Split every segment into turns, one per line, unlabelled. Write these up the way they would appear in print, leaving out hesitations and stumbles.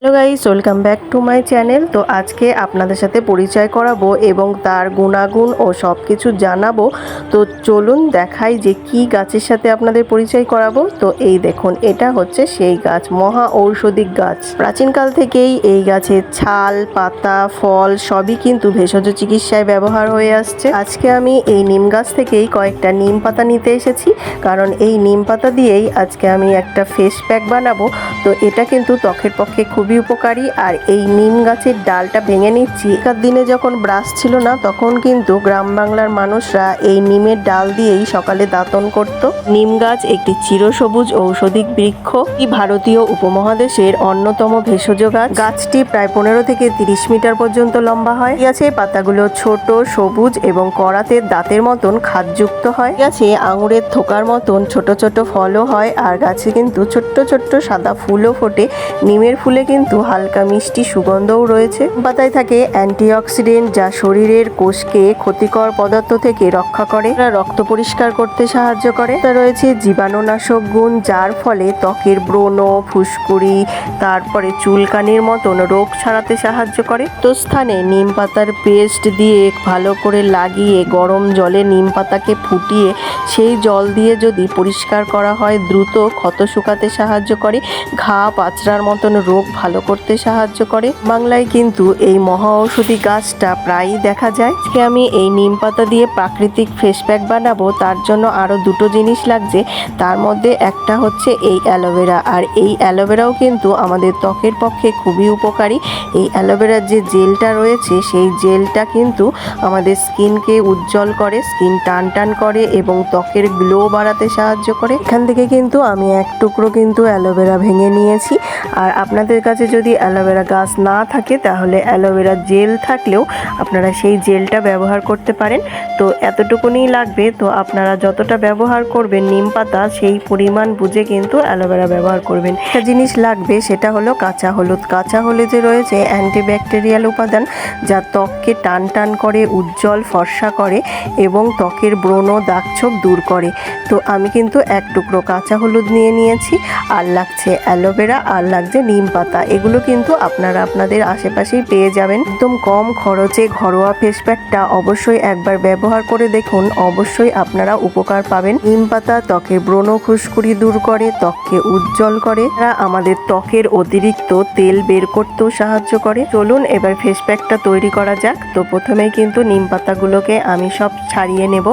Hello guys, welcome back to my channel. তো আজকে আপনাদের সাথে পরিচয় করাবো এবং তার গুণাগুণ ও সব কিছু জানাবো। তো চলুন দেখাই যে কি গাছের সাথে আপনাদের পরিচয় করাবো। তো এই দেখুন, এটা হচ্ছে সেই গাছ, মহা ঔষধিক গাছ। প্রাচীনকাল থেকেই এই গাছের ছাল, পাতা, ফল সবই কিন্তু ভেষজ চিকিৎসায় ব্যবহার হয়ে আসছে। আজকে আমি এই নিম গাছ থেকেই কয়েকটা নিম পাতা নিতে এসেছি, কারণ এই নিম পাতা দিয়েই আজকে আমি একটা ফেস প্যাক বানাবো। তো এটা কিন্তু ত্বকের পক্ষে খুবই উপকারী। আর এই নিম গাছের ডালটা ভেঙে নিচ্ছি। একার দিনে যখন ব্রাশ ছিল না, তখন কিন্তু গ্রাম বাংলার মানুষরা এই নিমের ডাল দিয়েই সকালে দাঁতন করত। নিম গাছ একটি চিরসবুজ ঔষধিক বৃক্ষ, এই ভারতীয় উপমহাদেশের অন্যতম ভেষজ গাছ। গাছটি প্রায় 15 থেকে 30 মিটার পর্যন্ত লম্বা হয়। গাছের পাতাগুলো ছোট, সবুজ এবং করাতের দাঁতের মতন খাদযুক্ত হয়। গাছে আঙুরের থোকার মতন ছোট ছোট ফলও হয়। আর গাছে কিন্তু ছোট্ট ছোট্ট সাদা ফুলও ফোটে। নিমের ফুলে কিন্তু হালকা মিষ্টি সুগন্ধও রয়েছে। পাতায় থাকে অ্যান্টিঅক্সিডেন্ট, যা শরীরের কোষকে ক্ষতিকর পদার্থ থেকে রক্ষা করে, রক্ত পরিষ্কার করতে সাহায্য করে। তা রয়েছে জীবাণুনাশক গুণ, যার ফলে ত্বকের ব্রণ, ফুসকুড়ি, তারপরে চুলকানির মতন রোগ ছাড়াতে সাহায্য করে। তো স্থানে নিম পাতার পেস্ট দিয়ে ভালো করে লাগিয়ে গরম জলে নিম পাতাকে ফুটিয়ে সেই জল দিয়ে যদি পরিষ্কার করা হয়, দ্রুত ক্ষত শুকাতে সাহায্য করে, ঘা পাচড়ার মতন রোগ ভালো করতে সাহায্য করে। বাংলায় কিন্তু এই মহা ঔষধি গাছটা প্রায়ই দেখা যায়। আজকে আমি এই নিম পাতা দিয়ে প্রাকৃতিক ফেস প্যাক বানাবো। তার জন্য আরও দুটো জিনিস লাগছে। তার মধ্যে একটা হচ্ছে এই অ্যালোভেরা। আর এই অ্যালোভেরাও কিন্তু আমাদের ত্বকের পক্ষে খুবই উপকারী। এই অ্যালোভেরার যে জেলটা রয়েছে, সেই জেলটা কিন্তু আমাদের স্কিনকে উজ্জ্বল করে, স্কিন টান টান করে এবং ত্বকের গ্লো বাড়াতে সাহায্য করে। এখান থেকে কিন্তু আমি এক টুকরো কিন্তু অ্যালোভেরা ভেঙে নিয়েছি। আর আপনাদের কাছে যদি অ্যালোভেরা গাছ না থাকে, তাহলে অ্যালোভেরা জেল থাকলেও আপনারা সেই জেলটা ব্যবহার করতে পারেন। তো এতটুকুনি লাগবে। তো আপনারা যতটা ব্যবহার করবেন নিম পাতা, সেই পরিমাণ বুঝে কিন্তু অ্যালোভেরা ব্যবহার করবেন। একটা জিনিস লাগবে, সেটা হলো কাঁচা হলুদ। কাঁচা হলুদে রয়েছে অ্যান্টিব্যাকটেরিয়াল উপাদান, যা ত্বককে টান টান করে, উজ্জ্বল ফর্সা করে এবং ত্বকের ব্রণ, দাগছোপ দূর করে। তো আমি কিন্তু এক টুকরো কাঁচা হলুদ নিয়ে নিয়েছি। আর লাগছে অ্যালোভেরা, আর লাগছে নিম পাতা। এগুলো কিন্তু আপনারা আপনাদের আশেপাশেই পেয়ে যাবেন। একদম কম খরচে ঘরোয়া ফেস প্যাকটা অবশ্যই একবার ব্যবহার করে দেখুন, অবশ্যই আপনারা উপকার পাবেন। নিম পাতা ত্বকের ব্রণ, খুশকুড়ি দূর করে, ত্বককে উজ্জ্বল করে, আমাদের ত্বকের অতিরিক্ত তেল বের করতেও সাহায্য করে। চলুন এবার ফেস প্যাকটা তৈরি করা যাক। তো প্রথমেই কিন্তু নিম পাতাগুলোকে আমি সব ছাড়িয়ে নেব।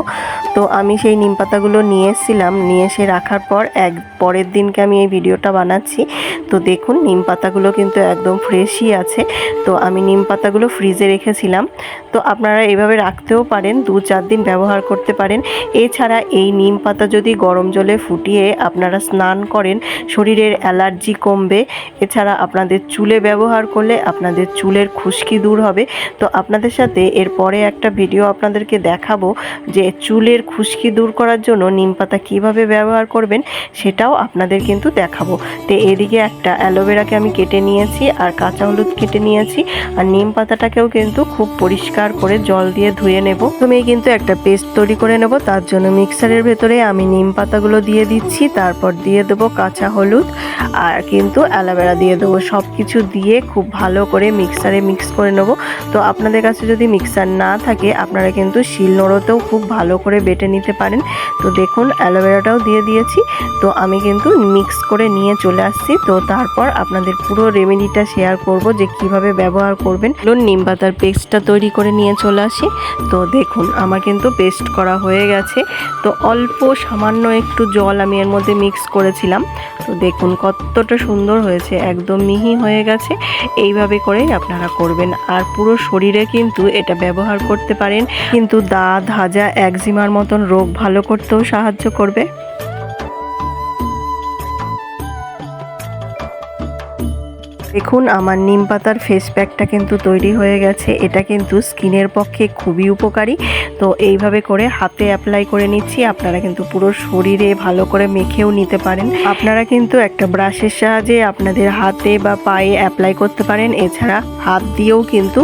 তো আমি সেই নিম পাতাগুলো নিয়ে এসেছিলাম, নিয়ে এসে রাখার পর পরের দিনকে আমি এই ভিডিওটা বানাচ্ছি। তো দেখুন, নিম পাতাগুলো কিন্তু একদম ফ্রেশই আছে। তো আমি নিম পাতাগুলো ফ্রিজে রেখেছিলাম। তো আপনারা এভাবে রাখতেও পারেন, 2-4 দিন ব্যবহার করতে পারেন। এছাড়া এই নিম পাতা যদি গরম জলে ফুটিয়ে আপনারা স্নান করেন, শরীরের অ্যালার্জি কমবে। এছাড়া আপনাদের চুলে ব্যবহার করলে আপনাদের চুলের খুশকি দূর হবে। তো আপনাদের সাথে এরপরে একটা ভিডিও আপনাদেরকে দেখাবো যে চুলের খুশকি দূর করার জন্য নিম পাতা কীভাবে ব্যবহার করবেন, সেটাও আপনাদের কিন্তু দেখাবো। তো এদিকে একটা অ্যালোভেরাকে আমি কেটে নিয়েছি, আর কাঁচা হলুদ কেটে নিয়েছি, আর নিম পাতাটাকেও কিন্তু খুব পরিষ্কার করে জল দিয়ে ধুয়ে নেব। তুমি কিন্তু একটা পেস্ট তৈরি করে নেব। তার জন্য মিক্সারের ভেতরে আমি নিম পাতাগুলো দিয়ে দিচ্ছি, তারপর দিয়ে দেবো কাঁচা হলুদ, আর কিন্তু অ্যালোভেরা দিয়ে দেবো। সব কিছু দিয়ে খুব ভালো করে মিক্সারে মিক্স করে নেব। তো আপনাদের কাছে যদি মিক্সার না থাকে, আপনারা কিন্তু শিলনোড়াতেও খুব ভালো করে বেটে নিতে পারেন। তো দেখুন, অ্যালোভেরাটাও দিয়ে দিয়েছি। তো আমি কিন্তু মিক্স করে নিয়ে চলে আসছি। তো তারপর আপনাদের পুরো রেমেডিটা শেয়ার করব যে কিভাবে ব্যবহার করবেন। নিম পাতার পেস্টটা তৈরি করে নিয়ে চলে আসি। তো দেখুন, আমার কিন্তু পেস্ট করা হয়ে গেছে। তো অল্প সামান্য একটু জল আমি এর মধ্যে মিক্স করেছিলাম। তো দেখুন কতটা সুন্দর হয়েছে, একদম মিহি হয়ে গেছে। এইভাবে করেই আপনারা করবেন। আর পুরো শরীরে কিন্তু এটা ব্যবহার করতে পারেন, কিন্তু দাঁত, হাজা, একজিমার মতন রোগ ভালো করতেও সাহায্য করবে। দেখুন, আমার নিম পাতার ফেস প্যাকটা কিন্তু তৈরি হয়ে গেছে। এটা কিন্তু স্কিনের পক্ষে খুবই উপকারী। তো এইভাবে করে হাতে অ্যাপ্লাই করে নিচ্ছি। আপনারা কিন্তু পুরো শরীরে ভালো করে মেখেও নিতে পারেন। আপনারা কিন্তু একটা ব্রাশের সাহায্যে আপনাদের হাতে বা পায়ে অ্যাপ্লাই করতে পারেন। এছাড়া হাত দিয়েও কিন্তু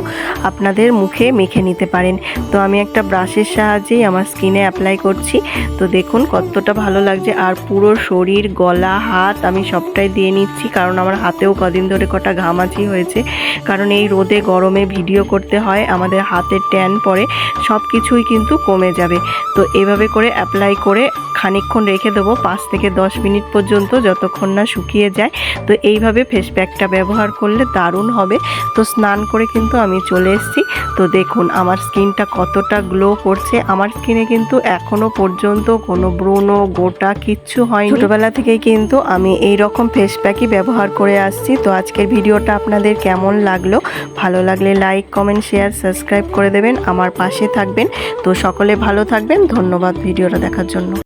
আপনাদের মুখে মেখে নিতে পারেন। তো আমি একটা ব্রাশের সাহায্যেই আমার স্কিনে অ্যাপ্লাই করছি। তো দেখুন কতটা ভালো লাগছে। আর পুরো শরীর, গলা, হাত আমি সবটাই দিয়ে নিচ্ছি, কারণ আমার হাতেও কদিন ধরে কটা ঘামাচি হয়েছে, কারণ এই রোদে গরমে ভিডিও করতে হয়, আমাদের হাতের ট্যান পড়ে, সব কিছুই কিন্তু কমে যাবে। তো এভাবে করে অ্যাপ্লাই করে খানিকক্ষণ রেখে দেবো, 5 থেকে 10 মিনিট পর্যন্ত, যতক্ষণ না শুকিয়ে যায়। তো এইভাবে ফেস প্যাকটা ব্যবহার করলে দারুণ হবে। তো স্নান করে কিন্তু আমি চলে এসেছি। তো দেখুন আমার স্কিনটা কতটা গ্লো করছে। আমার স্কিনে কিন্তু এখনো পর্যন্ত কোনো ব্রণ গোটা কিচ্ছু হয়নি। ছোটবেলা থেকেই কিন্তু আমি এই রকম ফেস প্যাকই ব্যবহার করে আসছি। তো আজকের ভিডিওটা আপনাদের কেমন লাগলো? ভালো লাগলে লাইক, কমেন্ট, শেয়ার, সাবস্ক্রাইব করে দেবেন, আমার পাশে থাকবেন। তো সকলে ভালো থাকবেন। ধন্যবাদ ভিডিওটা দেখার জন্য।